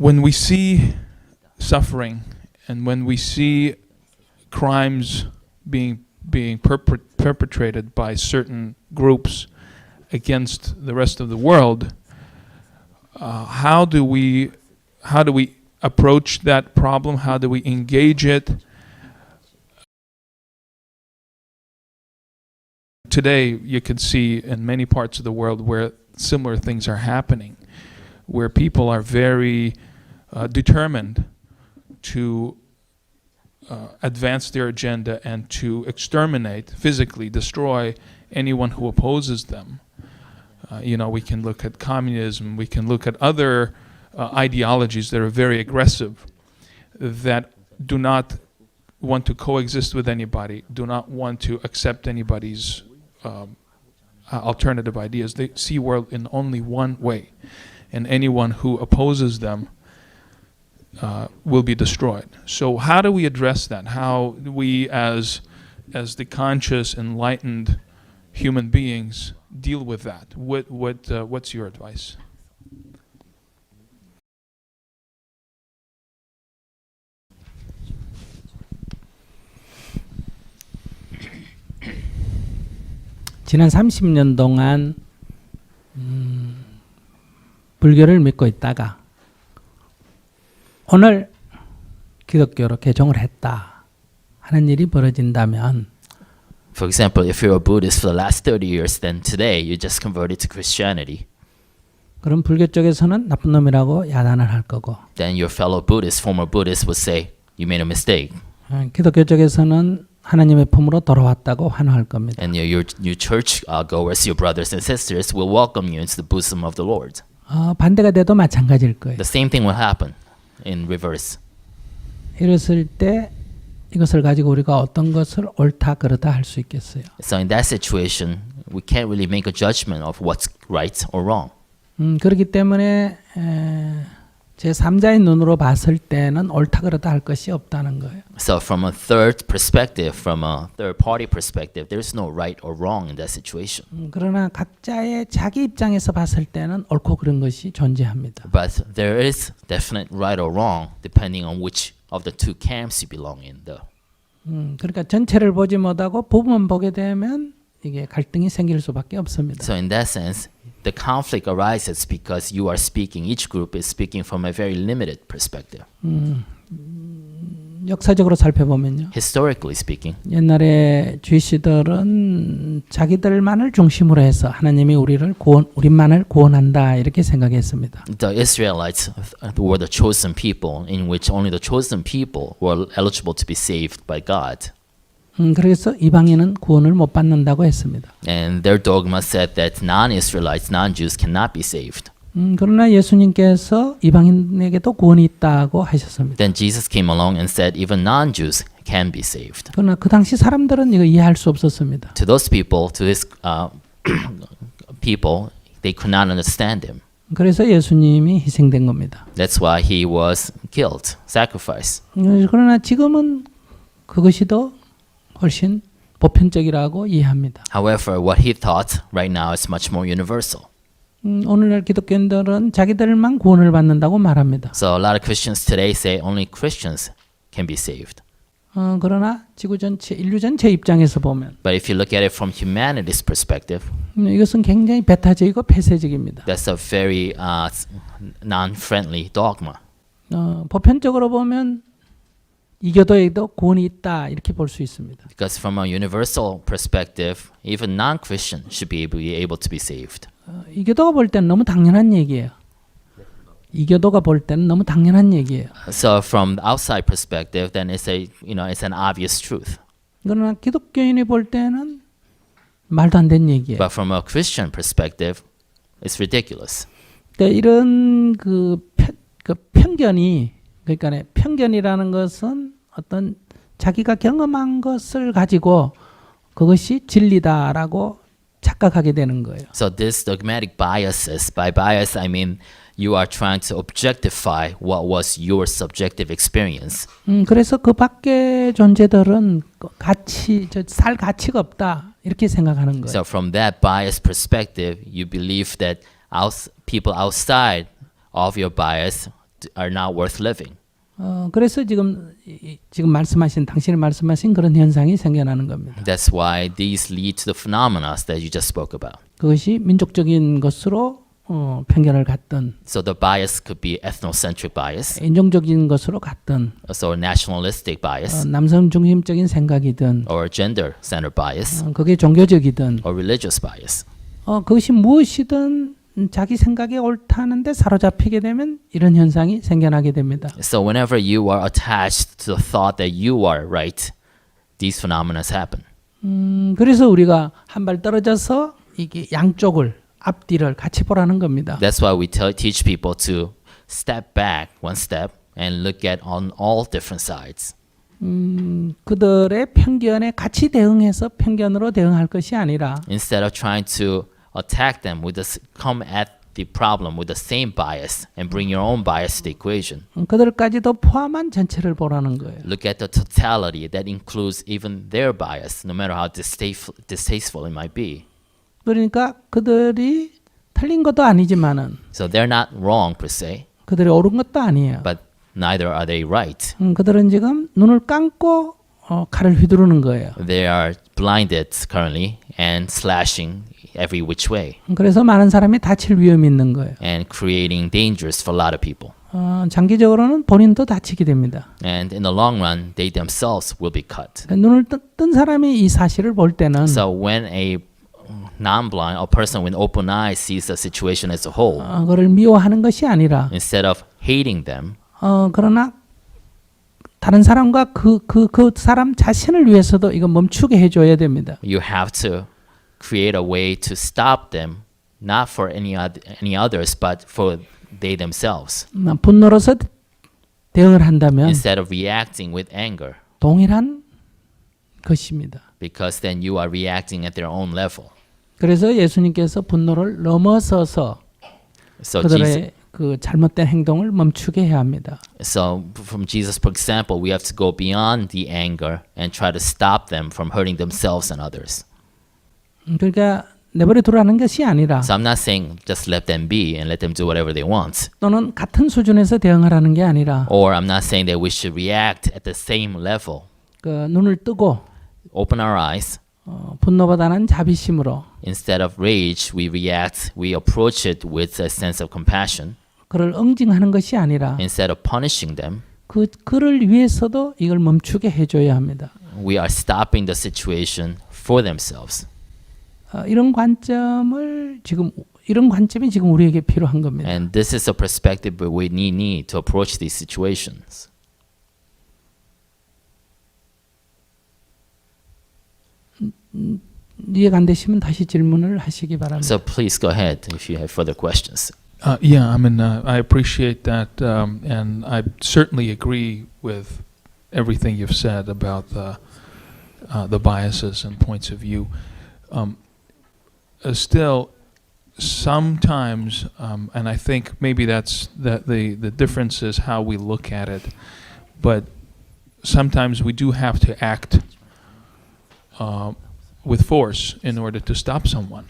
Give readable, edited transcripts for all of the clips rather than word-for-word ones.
when we see suffering and when we see crimes being perpetrated by certain groups against the rest of the world, how do we approach that problem? How do we engage it? Today, you can see in many parts of the world where similar things are happening, where people are very determined to advance their agenda and to exterminate, physically destroy anyone who opposes them. We can look at communism, we can look at other ideologies that are very aggressive, that do not want to coexist with anybody, do not want to accept anybody's alternative ideas. They see world in only one way, and anyone who opposes them will be destroyed. So how do we address that? How do we, as the conscious, enlightened human beings, deal with that? What's your advice? 지난 30년 동안 불교를 믿고 있다가 오늘 기독교로 개종을 했다 하는 일이 벌어진다면, For example, if you're a Buddhist for the last 30 years, then today you just converted to Christianity. 그럼 불교 쪽에서는 나쁜 놈이라고 야단을 할 거고, Then your fellow Buddhists, former Buddhists, would say, you made a mistake. 기독교 쪽에서는 하나님의 품으로 돌아왔다고 환호할 겁니다. And your church goers, your brothers and sisters, will welcome you into the bosom of the Lord. 반대가 돼도 마찬가지일 거예요. The same thing will happen in reverse. 이랬을 때 이것을 가지고 우리가 어떤 것을 옳다 그르다 할 수 있겠어요? So in that situation, we can't really make a judgment of what's right or wrong. 그렇기 때문에 제3자의 눈으로 봤을 때는 옳다 그르다 할 것이 없다는 거예요. So from a third perspective, from a third party perspective, there's no right or wrong in that situation. 그러나 각자의 자기 입장에서 봤을 때는 옳고 그른 것이 존재합니다. But there is definite right or wrong depending on which of the two camps you belong in, though. 그러니까 전체를 보지 못하고 부분만 보게 되면 이게 갈등이 생길 수밖에 없습니다. So in that sense, the conflict arises because you are speaking, each group is speaking from a very limited perspective. 역사적으로 살펴보면요. Historically speaking, 옛날에 주이시들은 자기들만을 중심으로 해서 하나님이 우리만을 구원한다 이렇게 생각했습니다. the Israelites were the chosen people in which only the chosen people were eligible to be saved by God. 그래서 이방인은 구원을 못 받는다고 했습니다. And their dogma said that non-Israelites, non-Jews cannot be saved. 그러나 예수님께서 이방인에게도 구원이 있다고 하셨습니다. Then Jesus came along and said even non-Jews can be saved. 그러나 그 당시 사람들은 이거 이해할 수 없었습니다. To those people, to his people, they could not understand him. 그래서 예수님이 희생된 겁니다. That's why he was killed, sacrificed. 그러나 지금은 그것이 더 훨씬 보편적이라고 이해합니다. However, what he thought right now is much more universal. 오늘날 기독교인들은 자기들만 구원을 받는다고 말합니다. So a lot of Christians today say only Christians can be saved. 그러나 지구 전체, 인류 전체 입장에서 보면 But if you look at it from humanity's perspective, 이것은 굉장히 배타적이고 폐쇄적입니다. that's a very non-friendly dogma. 보편적으로 보면 이교도에도 구원이 있다 이렇게 볼 수 있습니다. Because from a universal perspective, even non-Christian should be able to be saved. 이교도가 볼 때는 너무 당연한 얘기예요. 이교도가 볼 때는 너무 당연한 얘기예요. So from the outside perspective, then it's an obvious truth. 그러나 기독교인이 볼 때는 말도 안 되는 얘기예요. But from a Christian perspective, it's ridiculous. 그러니까 이런 그 편견이, 그러니까 편견이라는 것은 어떤 자기가 경험한 것을 가지고 그것이 진리다라고 착각하게 되는 거예요. So this dogmatic biases, by bias I mean you are trying to objectify what was your subjective experience. 그래서 그 밖의 존재들은 살 가치가 없다 이렇게 생각하는 거예요. So from that bias perspective, you believe that people outside of your bias are not worth living. 그래서 지금 말씀하신 당신이 말씀하신 그런 현상이 생겨나는 겁니다. That's why these lead to the phenomena that you just spoke about. 그것이 민족적인 것으로 편견을 갖든, So the bias could be ethnocentric bias, 인종적인 것으로 갖든, so nationalistic bias, 남성 중심적인 생각이든, or gender-centered bias, 그게 종교적이든, or religious bias. 그것이 무엇이든 자기 생각이 옳다는데 사로잡히게 되면 이런 현상이 생겨나게 됩니다. So whenever you are attached to the thought that you are right, these phenomena happen. 그래서 우리가 한 발 떨어져서 이게 양쪽을 앞뒤를 같이 보라는 겁니다. That's why we teach people to step back one step and look at on all different sides. 그들의 편견에 같이 대응해서 편견으로 대응할 것이 아니라 Instead of trying to attack them with this, come at the problem with the same bias and bring your own bias to the equation. 그들까지도 포함한 전체를 보라는 거예요. Look at the totality that includes even their bias, no matter how distasteful it might be. 그러니까 그들이 틀린 것도 아니지만은 So they're not wrong per se, 그들이 옳은 것도 아니에요. but neither are they right. 그들은 지금 눈을 감고 칼을 휘두르는 거예요. They are blinded currently and slashing every which way 그래서 많은 사람이 다칠 위험이 있는 거예요. and creating dangers for a lot of people. 장기적으로는 본인도 다치게 됩니다. And in the long run, they themselves will be cut. 눈을 뜬 사람이 이 사실을 볼 때는 So when a non-blind, a person with open eyes sees the situation as a whole, 그를 미워하는 것이 아니라 instead of hating them, 그러나 다른 사람과 그 사람 자신을 위해서도 이거 멈추게 해줘야 됩니다. you have to create a way to stop them, not for any others, but for they themselves. 분노로서 대응을 한다면 Instead of reacting with anger, 동일한 것입니다. because then you are reacting at their own level. 그래서 예수님께서 분노를 넘어서서 So 그들의 그 잘못된 행동을 멈추게 해야 합니다. So from Jesus, for example, we have to go beyond the anger and try to stop them from hurting themselves and others. 그러니까 내버려 두라는 것이 아니라 So I'm not saying just let them be and let them do whatever they want. 또는 같은 수준에서 대응하라는 게 아니라 Or I'm not saying that we should react at the same level. 그 눈을 뜨고 Open our eyes. 분노보다는 자비심으로 Instead of rage, we react, we approach it with a sense of compassion. 그를 응징하는 것이 아니라 Instead of punishing them, 그를 위해서도 이걸 멈추게 해줘야 합니다. we are stopping the situation for themselves. 이런 관점이 지금 우리에게 필요한 겁니다. And this is a perspective that we need to approach these situations. 이해가 안 되시면 다시 질문을 하시기 바랍니다. So please go ahead if you have further questions. Yeah, I mean, I appreciate that, and I certainly agree with everything you've said about the biases and points of view. Still, sometimes, and I think maybe that's the difference is how we look at it, but sometimes we do have to act with force in order to stop someone.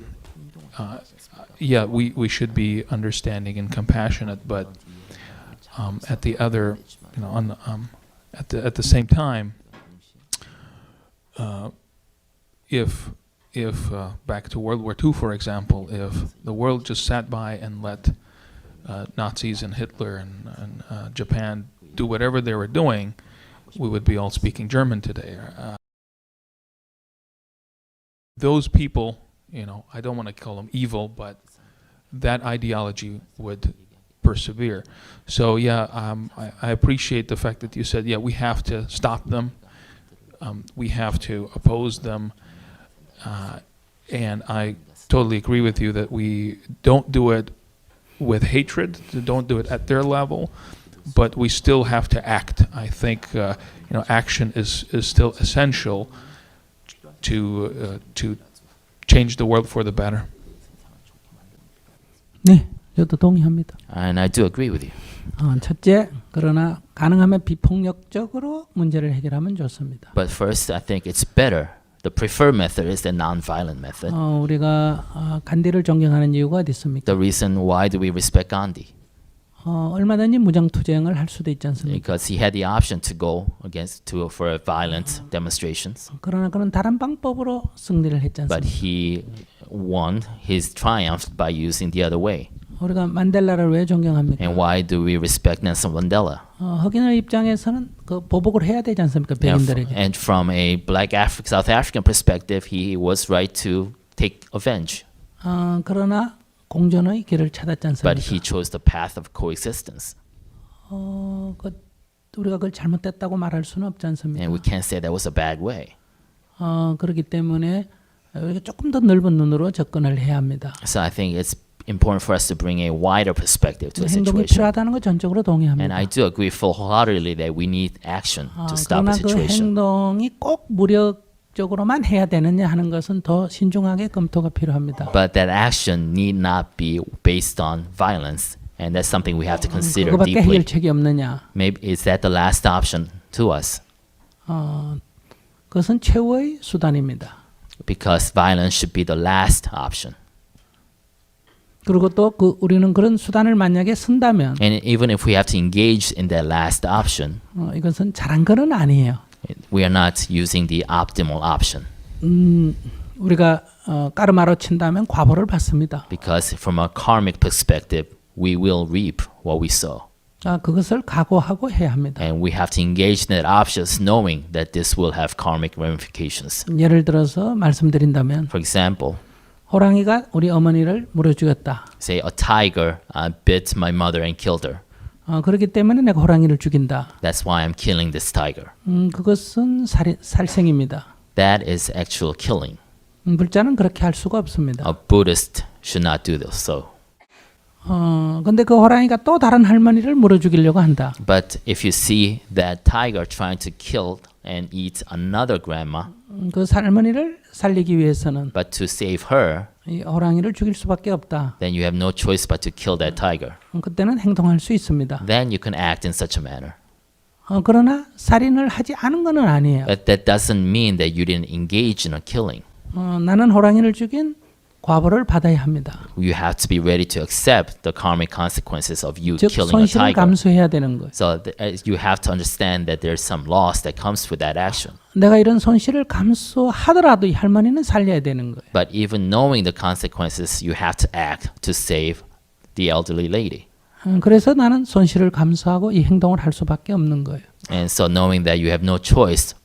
Yeah, we should be understanding and compassionate, but at the other, at the same time, if back to World War II, for example, if the world just sat by and let Nazis and Hitler and Japan do whatever they were doing, we would be all speaking German today. Those people, I don't want to call them evil, but that ideology would persevere. So yeah, I appreciate the fact that you said, yeah, we have to stop them. We have to oppose them. And I totally agree with you that we don't do it with hatred, don't do it at their level, but we still have to act. I think action is still essential to change the world for the better. 네, 저도 동의합니다. And I do agree with you. 첫째, 그러나 가능하면 비폭력적으로 문제를 해결하면 좋습니다. But first, I think it's better. The preferred method is the non-violent method. 우리가 간디를 존경하는 이유가 어디 있습니까? The reason why do we respect Gandhi? 얼마든지 무장 투쟁을 할 수도 있지 않습니까? because he had the option to go for violent demonstrations, 그러나 그는 다른 방법으로 승리를 했지 but 않습니까? he won his triumph by using the other way. 우리가 만델라를 왜 존경합니까? And why do we respect Nelson Mandela? 흑인의 입장에서는 그 보복을 해야 되지 않습니까? 백인들에게. And from a black South African perspective, he was right to take revenge. 그러나 공존의 길을 찾았지 않습니까? But he chose the path of coexistence. 우리가 그걸 잘못됐다고 말할 수는 없지 않습니까? And we can't say that was a bad way. 그렇기 때문에 우리가 조금 더 넓은 눈으로 접근을 해야 합니다. So I think it's important for us to bring a wider perspective to the 행동이 situation. 필요하다는 거 전적으로 동의합니다. And I do agree full-heartedly that we need action to stop 그러나 the 그 situation. 행동이 꼭 무력적으로만 해야 되느냐 하는 것은 더 신중하게 검토가 필요합니다. But that action need not be based on violence. And that's something we have to consider 그거밖에 deeply. 해결책이 없느냐? Maybe is that the last option to us? 그것은 최후의 수단입니다. Because violence should be the last option. 그리고 또 우리는 그런 수단을 만약에 쓴다면 And even if we have to engage in that last option, 이것은 잘한 건 아니에요. we are not using the optimal option. 우리가 까르마로 친다면 과보를 받습니다. Because from a karmic perspective, we will reap what we sow. 그것을 각오하고 해야 합니다. And we have to engage in that options knowing that this will have karmic ramifications. 예를 들어서 말씀드린다면 For example, 호랑이가 우리 어머니를 물어 죽였다. say a tiger bit my mother and killed her. 그렇기 때문에 내가 호랑이를 죽인다. That's why I'm killing this tiger. 그것은 살생입니다. That is actual killing. 불자는 그렇게 할 수가 없습니다. A Buddhist should not do this. So, 근데 그 호랑이가 또 다른 할머니를 물어 죽이려고 한다. but if you see that tiger trying to kill and eat another grandma, 그 할머니를 살리기 위해서는 but to save her, 이 호랑이를 죽일 수밖에 없다. then you have no choice but to kill that tiger. 그때는 행동할 수 있습니다. Then you can act in such a manner. 그러나 살인을 하지 않은 것은 아니에요. But that doesn't mean that you didn't engage in a killing. 나는 호랑이를 죽인 과보를 받아야 합니다. You have to be ready to accept the karmic consequences of you 즉 killing a 손실을 tiger. 감수해야 되는 거예요. So you have to understand that there's some loss that comes with that action. 내가 이런 손실을 감수하더라도 이 할머니는 살려야 되는 거예요. But even knowing the consequences, you have to act to save the elderly lady. 그래서 나는 손실을 감수하고 이 행동을 할 수밖에 없는 거예요. And so knowing that you have no choice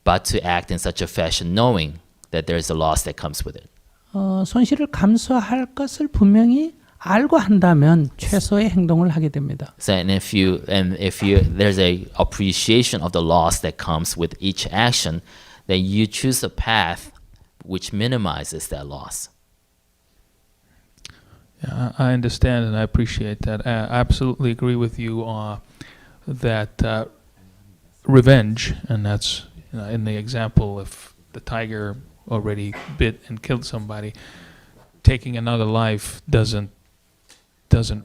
but to act in such a fashion, knowing that there's a loss that comes with it. 손실을 감수할 것을 분명히 알고 한다면 최소의 행동을 하게 됩니다. So if there's a appreciation of the loss that comes with each action, then you choose a path which minimizes that loss. Yeah, I understand and I appreciate that. I absolutely agree with you that revenge, and that's in the example if the tiger already bit and killed somebody, taking another life doesn't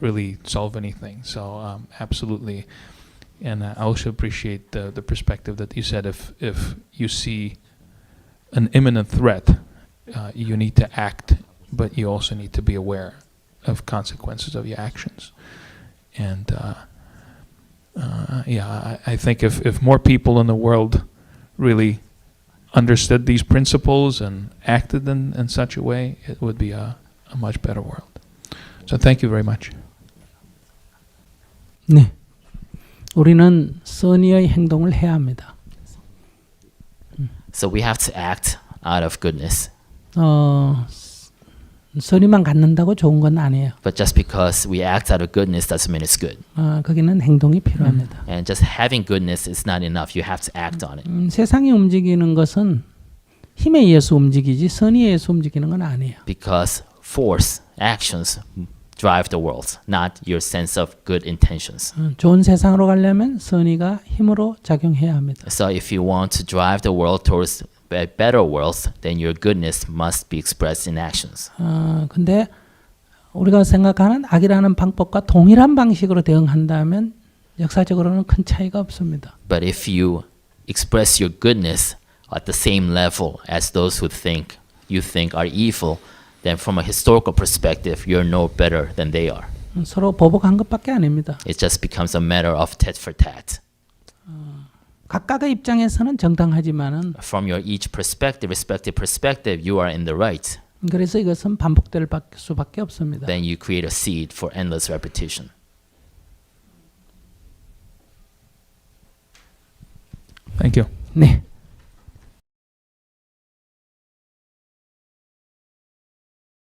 really solve anything. So absolutely, and I also appreciate the perspective that you said. If you see an imminent threat, you need to act, but you also need to be aware of consequences of your actions. And I think if more people in the world really understood these principles and acted in such a way, it would be a much better world. So thank you very much. 네, 우리는 선의의 행동을 해야 합니다. So we have to act out of goodness. 선의만 갖는다고 좋은 건 아니에요. But just because we act out of goodness doesn't mean it's good. 거기는 행동이 필요합니다. And just having goodness is not enough. You have to act on it. 세상이 움직이는 것은 힘에 의해서 움직이지 선의에 의해서 움직이는 건 아니에요. Because force, actions drive the world, not your sense of good intentions. 좋은 세상으로 가려면 선의가 힘으로 작용해야 합니다. So if you want to drive the world towards a better world, then your goodness must be expressed in actions. 근데 우리가 생각하는 악이라는 방법과 동일한 방식으로 대응한다면 역사적으로는 큰 차이가 없습니다. But if you express your goodness at the same level as those who you think are evil, then from a historical perspective, you're no better than they are. 서로 보복한 것밖에 아닙니다. It just becomes a matter of tit for tat. 각각의 입장에서는 정당하지만은 From your each perspective, respective perspective, you are in the right. 그래서 이것은 반복될 수밖에 없습니다. Then you create a seed for endless repetition. Thank you. 네.